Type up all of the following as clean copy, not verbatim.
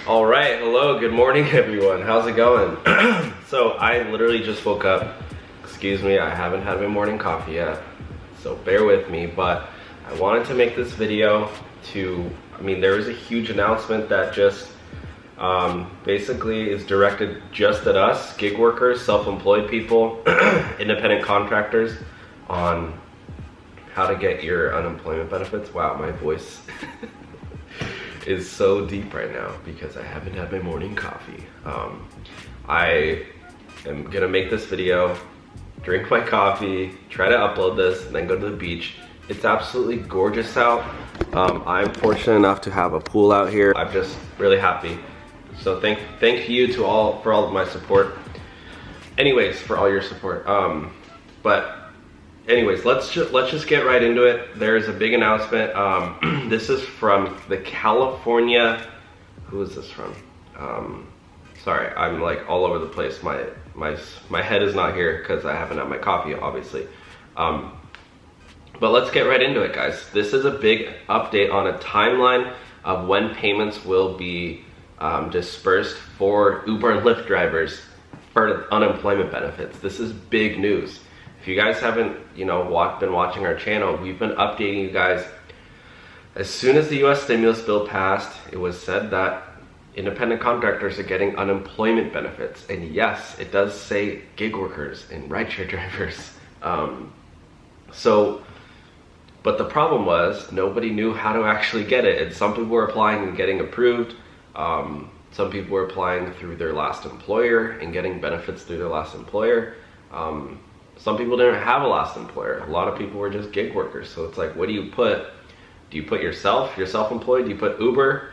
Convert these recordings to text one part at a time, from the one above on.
All right, hello, good morning everyone. How's it going? So I literally just woke up. Excuse me, I haven't had my morning coffee yet, so bear with me, but I wanted to make this video there was a huge announcement that just basically is directed just at us, gig workers, self-employed people, independent contractors, on how to get your unemployment benefits. Wow, my voice is so deep right now because I haven't had my morning coffee. I am gonna make this video, drink my coffee, try to upload this, and then go to the beach. It's absolutely gorgeous out. I'm fortunate enough to have a pool out here. I'm just really happy. So thank you to all for all of my support. Anyways, for all your support. Anyways, let's just get right into it. There's a big announcement. This is from the California. Who is this from? Sorry, I'm like all over the place. My head is not here because I haven't had my coffee, obviously. But let's get right into it, guys. This is a big update on a timeline of when payments will be dispersed for Uber and Lyft drivers for unemployment benefits. This is big news. If you guys haven't, been watching our channel, we've been updating you guys. As soon as the US stimulus bill passed, it was said that independent contractors are getting unemployment benefits. And yes, it does say gig workers and rideshare drivers. But the problem was nobody knew how to actually get it. And some people were applying and getting approved. Some people were applying through their last employer and getting benefits through their last employer. Some people didn't have a last employer. A lot of people were just gig workers. So it's like, what do you put? Do you put yourself? You're self-employed? Do you put Uber?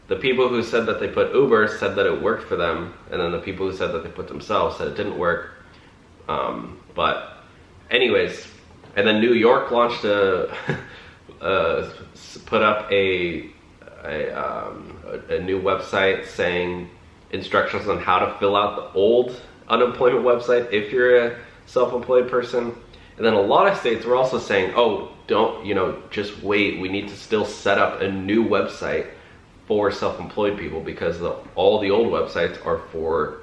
The people who said that they put Uber said that it worked for them. And then the people who said that they put themselves said it didn't work. But anyways, and then New York launched put up a new website saying instructions on how to fill out the old unemployment website if you're a self-employed person. And then a lot of states were also saying, oh, don't, just wait, we need to still set up a new website for self-employed people because all the old websites are for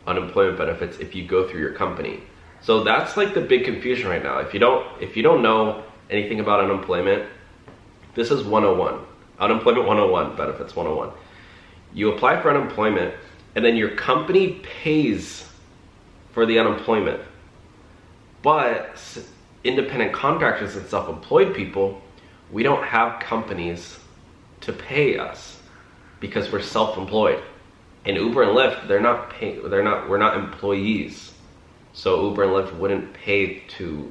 unemployment benefits if you go through your company. So that's like the big confusion right now. If you don't know anything about unemployment, this is 101. Unemployment 101, benefits 101. You apply for unemployment and then your company pays for the unemployment. But independent contractors and self-employed people, we don't have companies to pay us because we're self-employed. And Uber and Lyft, we're not employees. So Uber and Lyft wouldn't pay to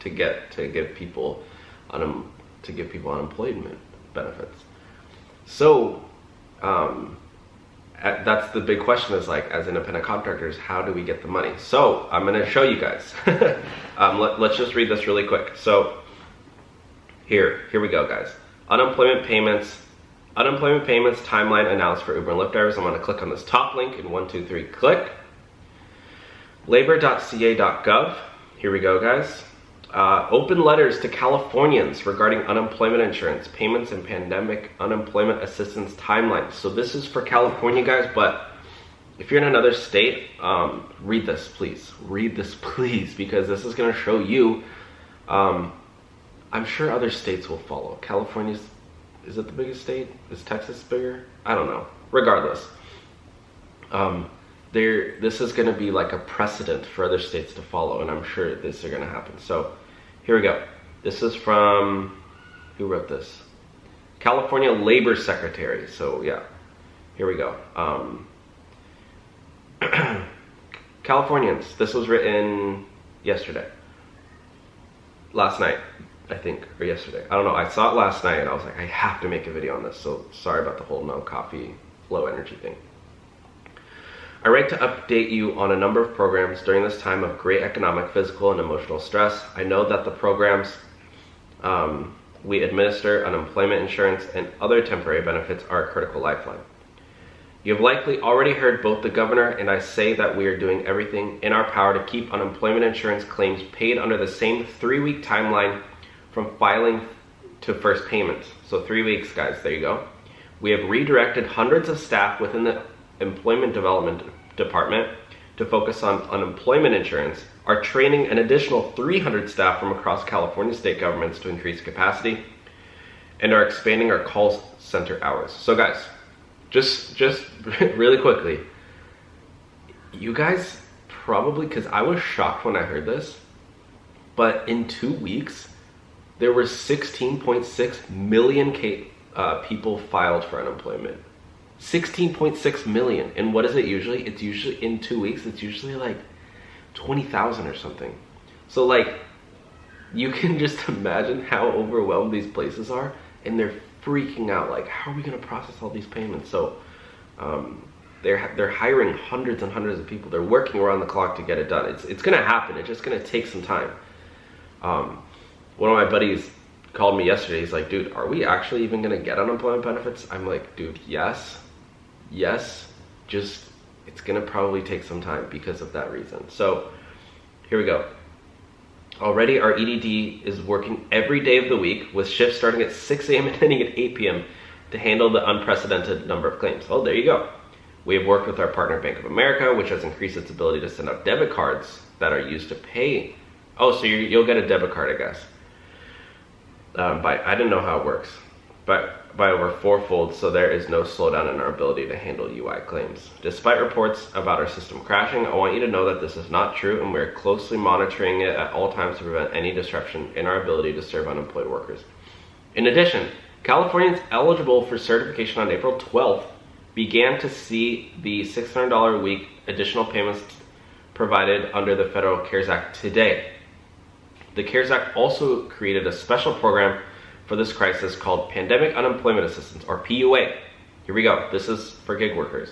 give people unemployment benefits. So that's the big question, is like, as independent contractors, how do we get the money? So I'm going to show you guys. Let's just read this really quick. So here we go, guys. Unemployment payments timeline announced for Uber and Lyft drivers. I'm going to click on this top link in 1, 2, 3, click. Labor.ca.gov. Here we go, guys. Open letters to Californians regarding unemployment insurance, payments, and pandemic unemployment assistance timelines. So this is for California, guys, but if you're in another state, read this, please. Read this, please, because this is going to show you. I'm sure other states will follow. Is it the biggest state? Is Texas bigger? I don't know. Regardless. This is going to be like a precedent for other states to follow, and I'm sure this is going to happen. So here we go. This is from, who wrote this? California Labor Secretary. So yeah, here we go. Californians, this was written last night, I think, or yesterday. I don't know. I saw it last night and I was like, I have to make a video on this. So sorry about the whole no coffee, low energy thing. I write to update you on a number of programs during this time of great economic, physical, and emotional stress. I know that the programs we administer, unemployment insurance, and other temporary benefits are a critical lifeline. You have likely already heard both the governor and I say that we are doing everything in our power to keep unemployment insurance claims paid under the same 3-week timeline from filing to first payment. So 3 weeks, guys, there you go. We have redirected hundreds of staff within the employment development department to focus on unemployment insurance, are training an additional 300 staff from across California state governments to increase capacity, and are expanding our call center hours. So guys, just really quickly, you guys probably, because I was shocked when I heard this, but in 2 weeks, there were 16.6 million people filed for unemployment. 16.6 million. And what is it usually? It's usually, in 2 weeks, it's usually like 20,000 or something. So like, you can just imagine how overwhelmed these places are, and they're freaking out. Like, how are we gonna process all these payments? So they're hiring hundreds and hundreds of people. They're working around the clock to get it done. It's gonna happen. It's just gonna take some time. One of my buddies called me yesterday. He's like, dude, are we actually even gonna get unemployment benefits? I'm like, dude, yes, just it's gonna probably take some time because of that reason. So here we go. Already our EDD is working every day of the week with shifts starting at 6 a.m. and ending at 8 p.m. to handle the unprecedented number of claims. Oh, there you go. We have worked with our partner Bank of America, which has increased its ability to send out debit cards that are used to pay. Oh, so you'll get a debit card, I guess. I didn't know how it works, but by over fourfold, so there is no slowdown in our ability to handle UI claims. Despite reports about our system crashing, I want you to know that this is not true, and we're closely monitoring it at all times to prevent any disruption in our ability to serve unemployed workers. In addition, Californians eligible for certification on April 12th began to see the $600 a week additional payments provided under the Federal CARES Act today. The CARES Act also created a special program for this crisis called Pandemic Unemployment Assistance, or PUA. Here we go. This is for gig workers.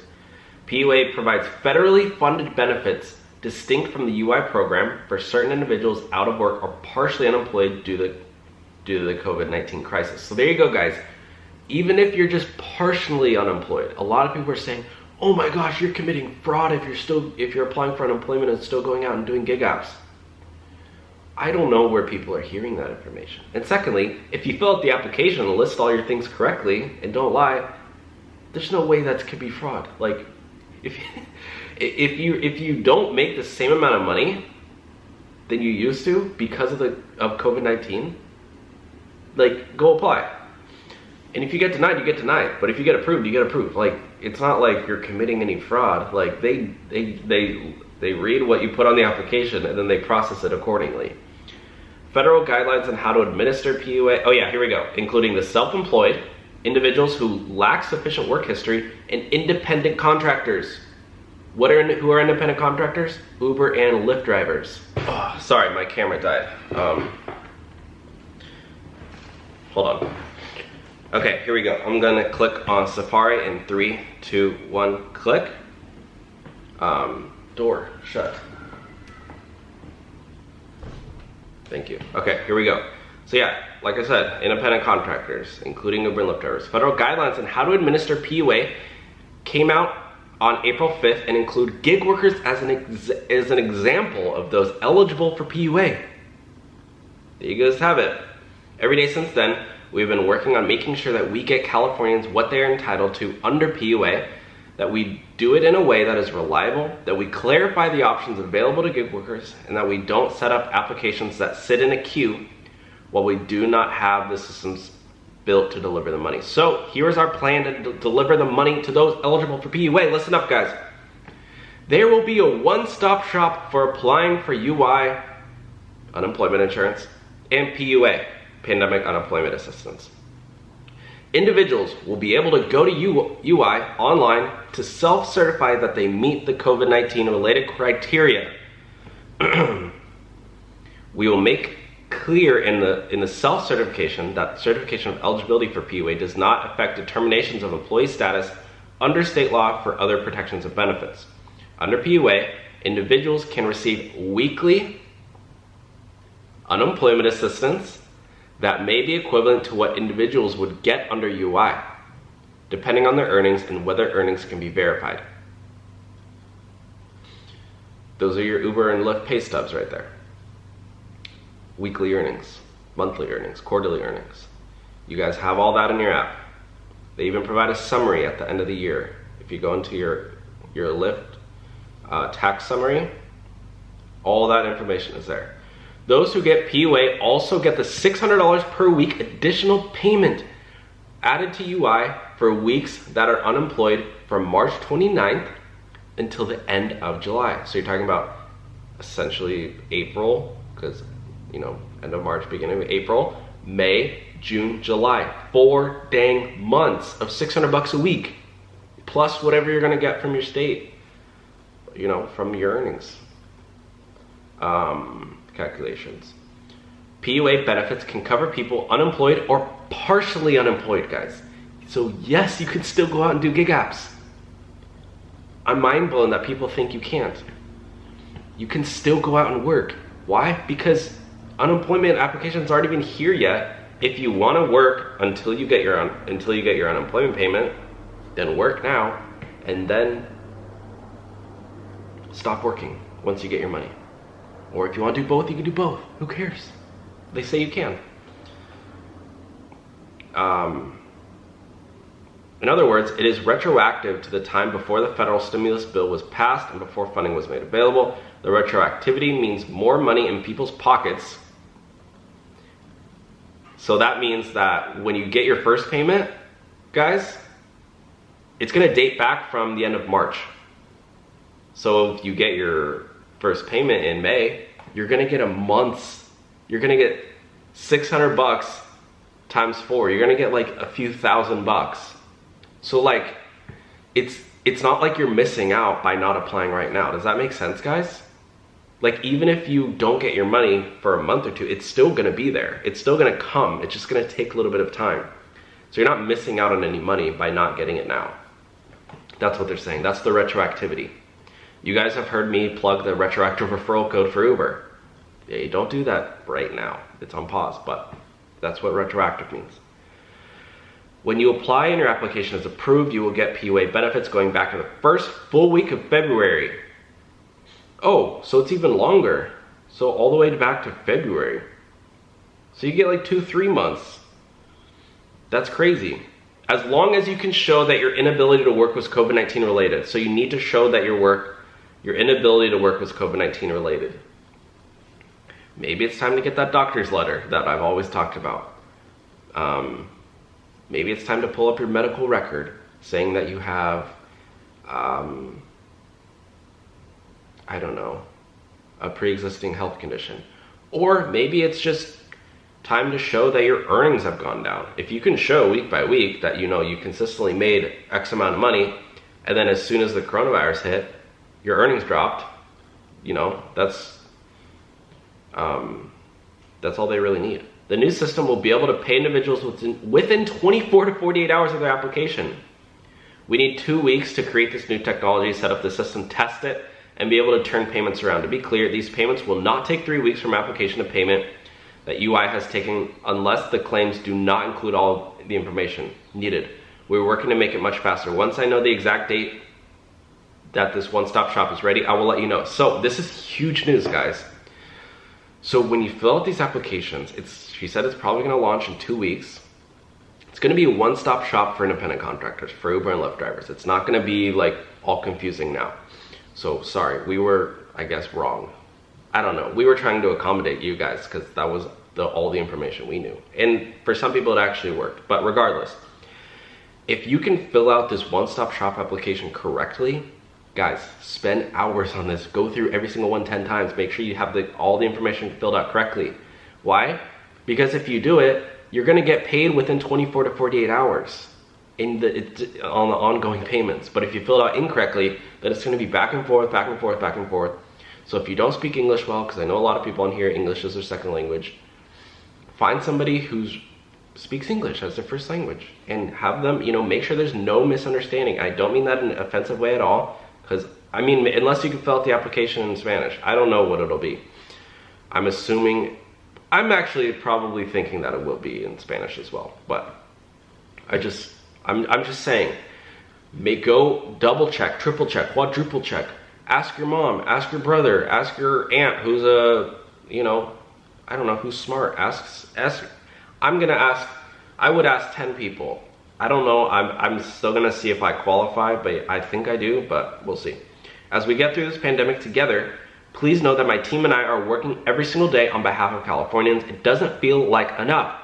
PUA provides federally funded benefits distinct from the UI program for certain individuals out of work or partially unemployed due to the COVID-19 crisis. So there you go, guys. Even if you're just partially unemployed, a lot of people are saying, oh my gosh, you're committing fraud if you're applying for unemployment and still going out and doing gig apps. I don't know where people are hearing that information. And secondly, if you fill out the application and list all your things correctly and don't lie, there's no way that could be fraud. Like, if you don't make the same amount of money than you used to because of COVID-19, like, go apply. And if you get denied, you get denied. But if you get approved, you get approved. Like, it's not like you're committing any fraud. Like, they read what you put on the application and then they process it accordingly. Federal guidelines on how to administer PUA. Oh yeah, here we go. Including the self-employed, individuals who lack sufficient work history, and independent contractors. Who are independent contractors? Uber and Lyft drivers. Oh, sorry, my camera died. Hold on. Okay, here we go. I'm gonna click on Safari in 3, 2, 1, click. Door shut. Thank you. Okay, here we go. So yeah, like I said, independent contractors, including Uber and Lyft drivers. Federal guidelines on how to administer PUA came out on April 5th and include gig workers as an example of those eligible for PUA. There you guys have it. Every day since then, we've been working on making sure that we get Californians what they are entitled to under PUA, that we do it in a way that is reliable, that we clarify the options available to gig workers, and that we don't set up applications that sit in a queue while we do not have the systems built to deliver the money. So here's our plan to deliver the money to those eligible for PUA. Listen up, guys. There will be a one-stop shop for applying for UI, unemployment insurance, and PUA, Pandemic Unemployment Assistance. Individuals will be able to go to UI online to self-certify that they meet the COVID-19 related criteria. We will make clear in the self-certification that certification of eligibility for PUA does not affect determinations of employee status under state law for other protections and benefits. Under PUA, individuals can receive weekly unemployment assistance that may be equivalent to what individuals would get under UI, depending on their earnings and whether earnings can be verified. Those are your Uber and Lyft pay stubs right there. Weekly earnings, monthly earnings, quarterly earnings. You guys have all that in your app. They even provide a summary at the end of the year. If you go into your Lyft tax summary, all that information is there. Those who get PUA also get the $600 per week additional payment added to UI for weeks that are unemployed from March 29th until the end of July. So you're talking about essentially April, because end of March, beginning of April, May, June, July. 4 dang months of $600 a week, plus whatever you're gonna get from your state, from your earnings. Calculations. PUA benefits can cover people unemployed or partially unemployed, guys. So yes, you can still go out and do gig apps. I'm mind blown that people think you can't. You can still go out and work. Why? Because unemployment applications aren't even here yet. If you want to work until you get your unemployment payment, then work now, and then stop working once you get your money. Or if you want to do both, you can do both. Who cares? They say you can. In other words, it is retroactive to the time before the federal stimulus bill was passed and before funding was made available. The retroactivity means more money in people's pockets. So that means that when you get your first payment, guys, it's gonna date back from the end of March. So if you get your first payment in May, you're gonna get you're gonna get $600 times 4. You're gonna get like a few $1,000. So like, it's not like you're missing out by not applying right now. Does that make sense, guys? Like, even if you don't get your money for a month or two, it's still gonna be there. It's still gonna come. It's just gonna take a little bit of time. So you're not missing out on any money by not getting it now. That's what they're saying. That's the retroactivity. You guys have heard me plug the retroactive referral code for Uber. Yeah, you don't do that right now. It's on pause, but that's what retroactive means. When you apply and your application is approved, you will get PUA benefits going back to the first full week of February. Oh, so it's even longer. So all the way back to February. So you get like 2-3 months. That's crazy. As long as you can show that your inability to work was COVID-19 related. So you need to show that your inability to work was COVID-19 related. Maybe it's time to get that doctor's letter that I've always talked about. Maybe it's time to pull up your medical record saying that you have, I don't know, a pre-existing health condition. Or maybe it's just time to show that your earnings have gone down. If you can show week by week that you consistently made X amount of money, and then as soon as the coronavirus hit, your earnings dropped, that's all they really need. The new system will be able to pay individuals within 24 to 48 hours of their application. We need 2 weeks to create this new technology, set up the system, test it, and be able to turn payments around. To be clear, these payments will not take 3 weeks from application to payment that UI has taken unless the claims do not include all the information needed. We're working to make it much faster. Once I know the exact date that this one-stop shop is ready, I will let you know. So this is huge news, guys. So when you fill out these applications, she said it's probably gonna launch in 2 weeks. It's gonna be a one-stop shop for independent contractors, for Uber and Lyft drivers. It's not gonna be like all confusing now. So sorry, we were, I guess, wrong. I don't know. We were trying to accommodate you guys because that was all the information we knew. And for some people it actually worked, but regardless, if you can fill out this one-stop shop application correctly, guys, spend hours on this. Go through every single one 10 times. Make sure you have all the information filled out correctly. Why? Because if you do it, you're gonna get paid within 24 to 48 hours on the ongoing payments. But if you fill it out incorrectly, then it's gonna be back and forth, back and forth, back and forth. So if you don't speak English well, because I know a lot of people on here, English is their second language, find somebody who speaks English as their first language and have them, make sure there's no misunderstanding. I don't mean that in an offensive way at all. Because, unless you can fill out the application in Spanish, I don't know what it'll be. I'm actually probably thinking that it will be in Spanish as well. But I'm just saying, go double check, triple check, quadruple check. Ask your mom, ask your brother, ask your aunt who's I don't know, who's smart. I would ask 10 people. I don't know. I'm still gonna see if I qualify, but I think I do, but we'll see. As we get through this pandemic together, please know that my team and I are working every single day on behalf of Californians. It doesn't feel like enough,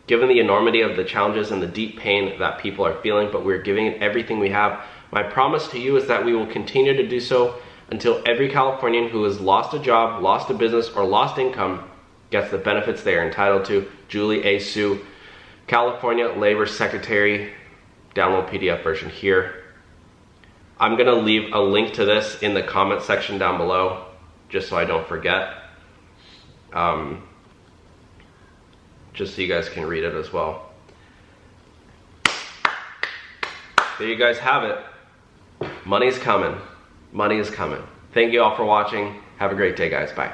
given the enormity of the challenges and the deep pain that people are feeling, but we're giving it everything we have. My promise to you is that we will continue to do so until every Californian who has lost a job, lost a business, or lost income gets the benefits they are entitled to. Julie A. Sue, California Labor Secretary. Download PDF version here. I'm gonna leave a link to this in the comment section down below, just so I don't forget. Just so you guys can read it as well. There you guys have it. Money's coming. Money is coming. Thank you all for watching. Have a great day, guys. Bye.